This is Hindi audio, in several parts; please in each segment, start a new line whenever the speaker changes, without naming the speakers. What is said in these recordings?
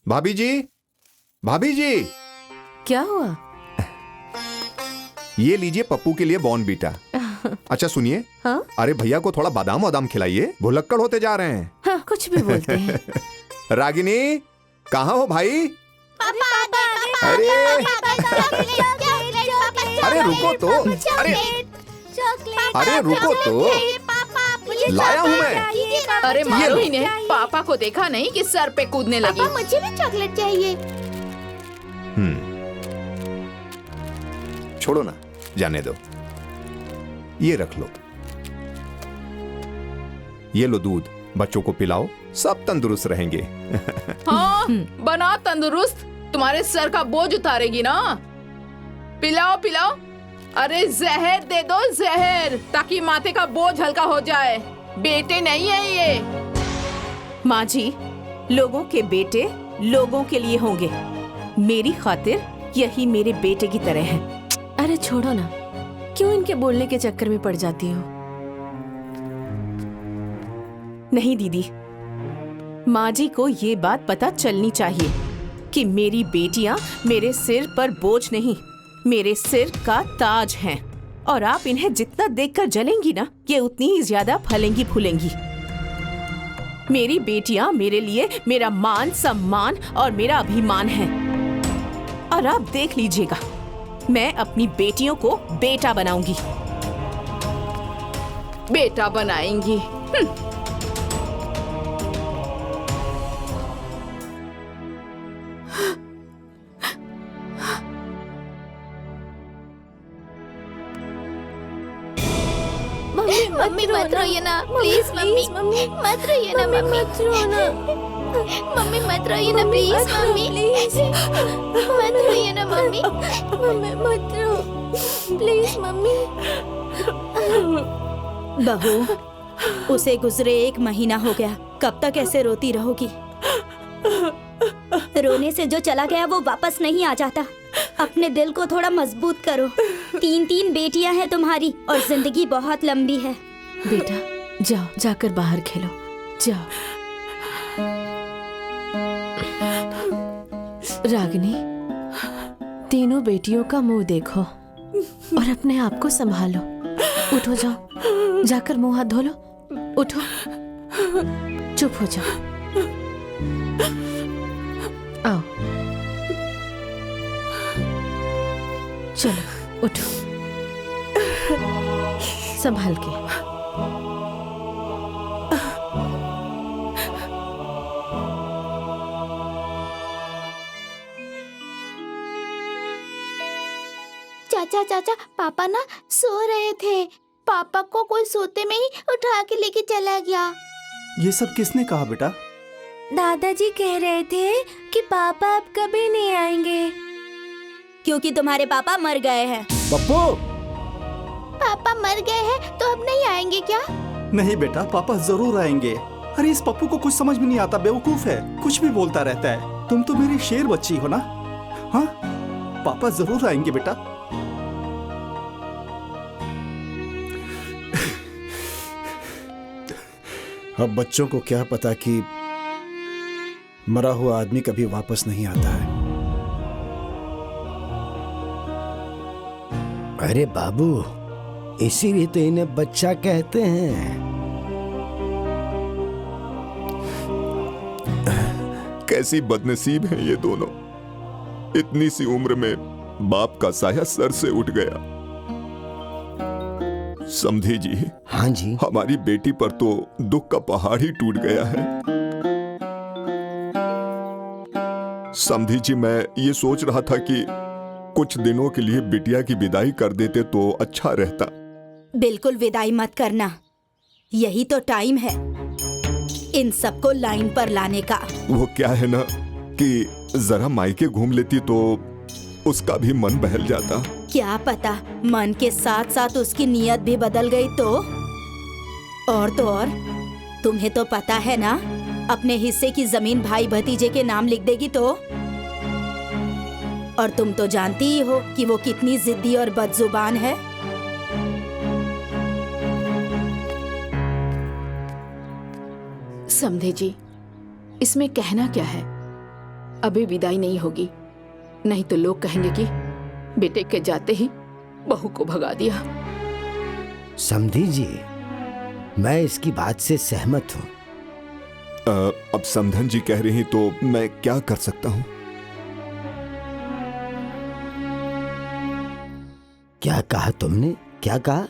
भाभी जी, भाभी जी,
क्या हुआ?
ये लीजिए पप्पू के लिए बॉर्नवीटा। अच्छा सुनिए,
हाँ?
अरे भैया को थोड़ा बादाम वादाम खिलाइए, भुलक्कड़ होते जा रहे हैं।
हाँ, कुछ भी बोलते हैं।
रागिनी, कहाँ हो भाई? अरे अरे रुको तो, अरे रुको तो, लाया हूँ मैं।
अरे मारो इन्हें, पापा को देखा नहीं कि सर पे कूदने लगी।
पापा मुझे भी चॉकलेट चाहिए।
छोड़ो ना, जाने दो। ये रख लो, ये लो दूध, बच्चों को पिलाओ, सब तंदुरुस्त रहेंगे।
हाँ, बना तंदुरुस्त, तुम्हारे सर का बोझ उतारेगी ना। पिलाओ पिलाओ, अरे जहर दे दो, जहर, ताकि माथे का बोझ हल्का हो जाए। बेटे नहीं है ये।
माँ जी, लोगों के बेटे लोगों के लिए होंगे, मेरी खातिर यही मेरे बेटे की तरह है।
अरे छोड़ो ना, क्यों इनके बोलने के चक्कर में पड़ जाती हो?
नहीं दीदी, माँ जी को ये बात पता चलनी चाहिए कि मेरी बेटियां मेरे सिर पर बोझ नहीं, मेरे सिर का ताज हैं। और आप इन्हें जितना देखकर जलेंगी ना, ये उतनी ही ज्यादा फलेंगी फूलेंगी। मेरी बेटियां मेरे लिए मेरा मान सम्मान और मेरा अभिमान है। और आप देख लीजिएगा, मैं अपनी बेटियों को बेटा बनाऊंगी।
बेटा बनाएंगी?
मम्मी मत रोइए ना, प्लीज मम्मी, मत रोइए ना मम्मी, मत रोना मम्मी, मत रोइए ना प्लीज मम्मी, मत रोइए ना मम्मी, मम्मी मत रो प्लीज मम्मी।
बहू, उसे गुजरे 1 महीना हो गया, कब तक ऐसे रोती रहोगी? रोने से जो चला गया वो वापस नहीं आ जाता। अपने दिल को थोड़ा मजबूत करो। 3 बेटियां हैं तुम्हारी और जिंदगी बहुत लंबी है।
बेटा जाओ, जाकर बाहर खेलो, जाओ। रागिनी, तीनों बेटियों का मुंह देखो और अपने आप को संभालो। उठो, जाओ, जाकर मुंह हाथ धो लो। उठो, चुप हो जाओ। आओ, चलो उठो, संभाल के।
चाचा, पापा ना सो रहे थे, पापा को कोई सोते में ही उठा के लेके चला गया।
ये सब किसने कहा बेटा?
दादाजी कह रहे थे कि पापा अब कभी नहीं आएंगे, क्योंकि तुम्हारे पापा मर गए हैं।
पप्पू!
पापा मर गए हैं तो अब नहीं आएंगे क्या?
नहीं बेटा, पापा जरूर आएंगे। अरे इस पप्पू को कुछ समझ में नहीं आता, बेवकूफ है, कुछ भी बोलता रहता है। तुम तो मेरी शेर बच्ची हो ना। हाँ, पापा जरूर आएंगे बेटा।
अब बच्चों को क्या पता कि मरा हुआ आदमी कभी वापस नहीं आता है।
अरे बाबू, इसीलिए तो इन्हें बच्चा कहते हैं।
कैसी बदनसीब हैं ये दोनों, इतनी सी उम्र में बाप का साया सर से उठ गया। समधी जी,
हाँ जी,
हमारी बेटी पर तो दुख का पहाड़ ही टूट गया है। समधी जी, मैं ये सोच रहा था कि कुछ दिनों के लिए बिटिया की विदाई कर देते तो अच्छा रहता।
बिल्कुल विदाई मत करना, यही तो टाइम है इन सबको लाइन पर लाने का।
वो क्या है ना कि जरा मायके घूम लेती तो उसका भी मन बहल जाता।
क्या पता मन के साथ साथ उसकी नीयत भी बदल गई तो। और तो और, तुम्हें तो पता है ना, अपने हिस्से की जमीन भाई भतीजे के नाम लिख देगी तो। और तुम तो जानती ही हो कि वो कितनी जिद्दी और बदजुबान है।
समधे जी, इसमें कहना क्या है? अभी विदाई नहीं होगी, नहीं तो लोग कहेंगे कि बेटे के जाते ही बहू को भगा दिया।
समधी जी, मैं इसकी बात से सहमत हूँ।
अब समधन जी कह रही तो मैं क्या कर सकता हूँ?
क्या कहा तुमने? क्या कहा?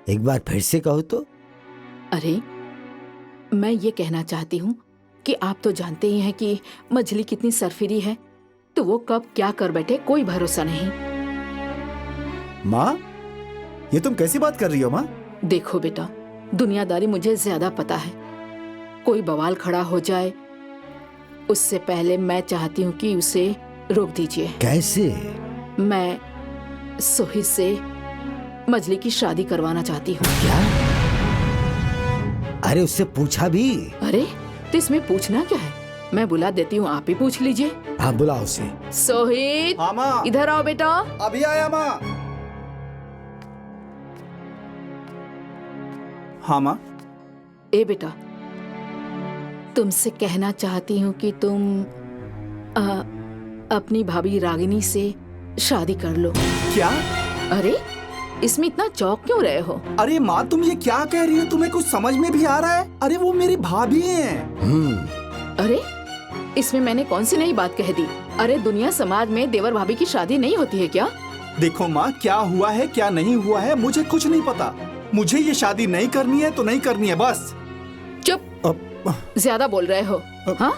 एक बार फिर से कहो तो।
अरे मैं ये कहना चाहती हूँ कि आप तो जानते ही हैं कि मछली कितनी सरफिरी है, तो वो कब क्या कर बैठे कोई भरोसा नहीं।
माँ, ये तुम कैसी बात कर रही हो माँ?
देखो बेटा, दुनियादारी मुझे ज्यादा पता है। कोई बवाल खड़ा हो जाए उससे पहले मैं चाहती हूँ कि उसे रोक दीजिए।
कैसे?
मैं सोहित से मछली की शादी करवाना चाहती हूँ।
क्या? अरे उससे पूछा भी?
अरे तो इसमें पूछना क्या है, मैं बुला देती हूँ, आप ही पूछ लीजिए।
हाँ बुलाओ उसे।
सोहित,
हाँ माँ।
इधर आओ बेटा।
अभी आया माँ। हाँ माँ।
ए बेटा, तुमसे कहना चाहती हूँ कि तुम अपनी भाभी रागिनी से शादी कर लो।
क्या?
अरे इसमें इतना चौंक क्यों रहे हो?
अरे माँ, तुम ये क्या कह रही हो? तुम्हें कुछ समझ में भी आ रहा है? अरे वो मेरी भाभी हैं।
अरे इसमें मैंने कौन सी नई बात कह दी? अरे दुनिया समाज में देवर भाभी की शादी नहीं होती है क्या?
देखो माँ, क्या हुआ है क्या नहीं हुआ है मुझे कुछ नहीं पता। मुझे ये शादी नहीं करनी है तो नहीं करनी है, बस।
चुप, ज्यादा बोल रहे हो। हाँ?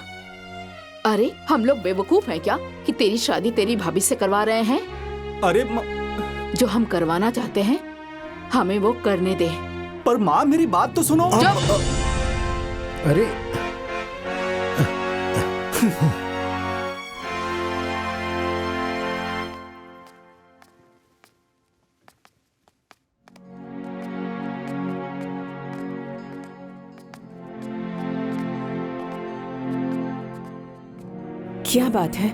अरे हम लोग बेवकूफ हैं क्या कि तेरी शादी तेरी भाभी से करवा रहे हैं?
अरे
जो हम करवाना चाहते हैं हमें वो करने दे।
पर माँ, मेरी बात तो सुनो।
अरे
क्या बात है?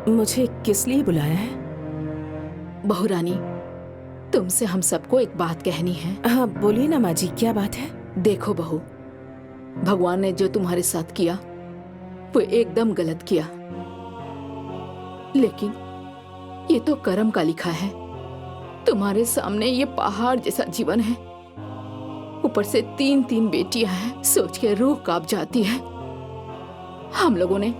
मुझे किस लिए बुलाया है?
बहू रानी, तुमसे हम सबको एक बात कहनी है।
हाँ बोलिए ना माँ जी, क्या बात है?
देखो बहू, भगवान ने जो तुम्हारे साथ किया वो एकदम गलत किया, लेकिन ये तो कर्म का लिखा है। तुम्हारे सामने ये पहाड़ जैसा जीवन है, ऊपर से 3 बेटियां हैं, सोच के रूह कांप जाती है। हम लोगों ने,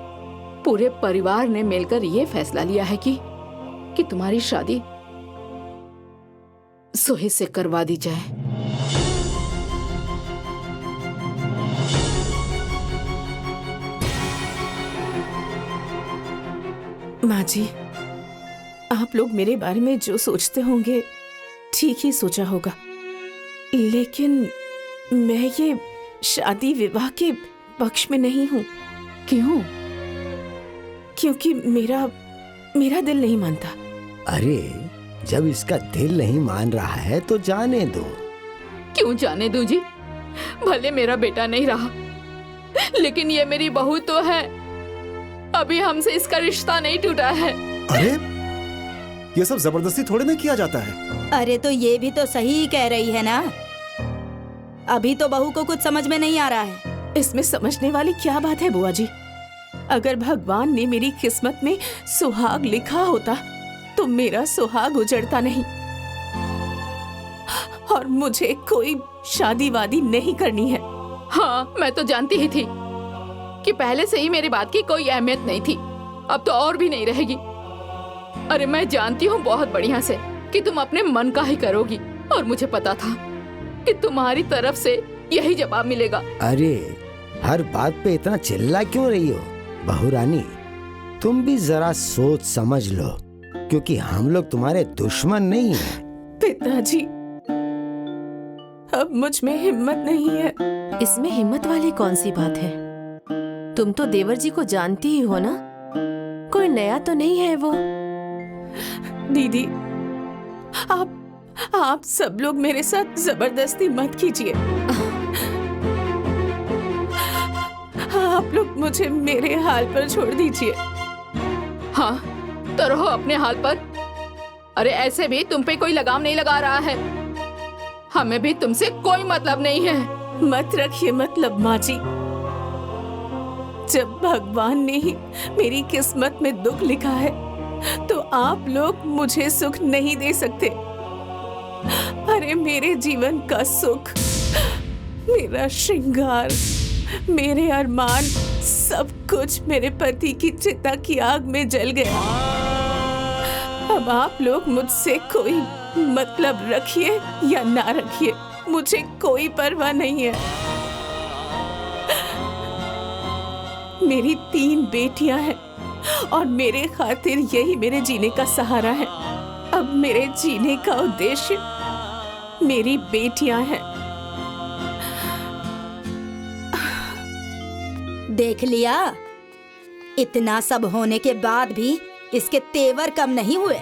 पूरे परिवार ने मिलकर ये फैसला लिया है कि तुम्हारी शादी सोहित से करवा दी जाए।
माँ जी, आप लोग मेरे बारे में जो सोचते होंगे ठीक ही सोचा होगा, लेकिन मैं ये शादी विवाह के पक्ष में नहीं हूँ।
क्यों?
क्योंकि मेरा दिल नहीं मानता।
अरे जब इसका दिल नहीं मान रहा है तो जाने दो।
क्यों जाने दूं जी? भले मेरा बेटा नहीं रहा, लेकिन ये मेरी बहू तो है। अभी हमसे इसका रिश्ता नहीं टूटा है।
अरे ये सब जबरदस्ती थोड़े ना किया जाता है।
अरे तो ये भी तो सही ही कह रही है ना। अभी तो बहू को कुछ समझ में नहीं आ रहा है।
इसमें समझने वाली क्या बात है बुआ जी? अगर भगवान ने मेरी किस्मत में सुहाग लिखा होता तो मेरा सुहाग उजड़ता नहीं, और मुझे कोई शादी वादी नहीं करनी है।
हाँ, मैं तो जानती ही थी कि पहले से ही मेरी बात की कोई अहमियत नहीं थी, अब तो और भी नहीं रहेगी। अरे मैं जानती हूँ बहुत बढ़िया से कि तुम अपने मन का ही करोगी, और मुझे पता था कि तुम्हारी तरफ से यही जवाब मिलेगा।
अरे हर बात पे इतना चिल्ला क्यों रही हो बहू रानी? तुम भी जरा सोच समझ लो, क्योंकि हम लोग तुम्हारे दुश्मन नहीं हैं।
पिताजी, अब मुझ में हिम्मत नहीं है।
इसमें हिम्मत वाली कौन सी बात है? तुम तो देवर जी को जानती ही हो ना, कोई नया तो नहीं है वो।
दीदी, आप सब लोग मेरे साथ जबरदस्ती मत कीजिए। आप लोग मुझे मेरे हाल पर छोड़ दीजिए।
हाँ तो रहो अपने हाल पर। अरे ऐसे भी तुम पे कोई लगाम नहीं लगा रहा है, हमें भी तुमसे कोई मतलब नहीं है।
मत रखिए मतलब माँ जी, जब भगवान ने ही मेरी किस्मत में दुख लिखा है तो आप लोग मुझे सुख नहीं दे सकते। अरे मेरे जीवन का सुख, मेरा श्रृंगार, मेरे अरमान, सब कुछ मेरे पति की चिता की आग में जल गया। अब आप लोग मुझसे कोई मतलब रखिए या ना रखिए, मुझे कोई परवाह नहीं है। मेरी 3 बेटियां हैं और मेरे खातिर यही मेरे जीने का सहारा है। अब मेरे जीने का उद्देश्य मेरी बेटियां हैं।
देख लिया, इतना सब होने के बाद भी इसके तेवर कम नहीं हुए।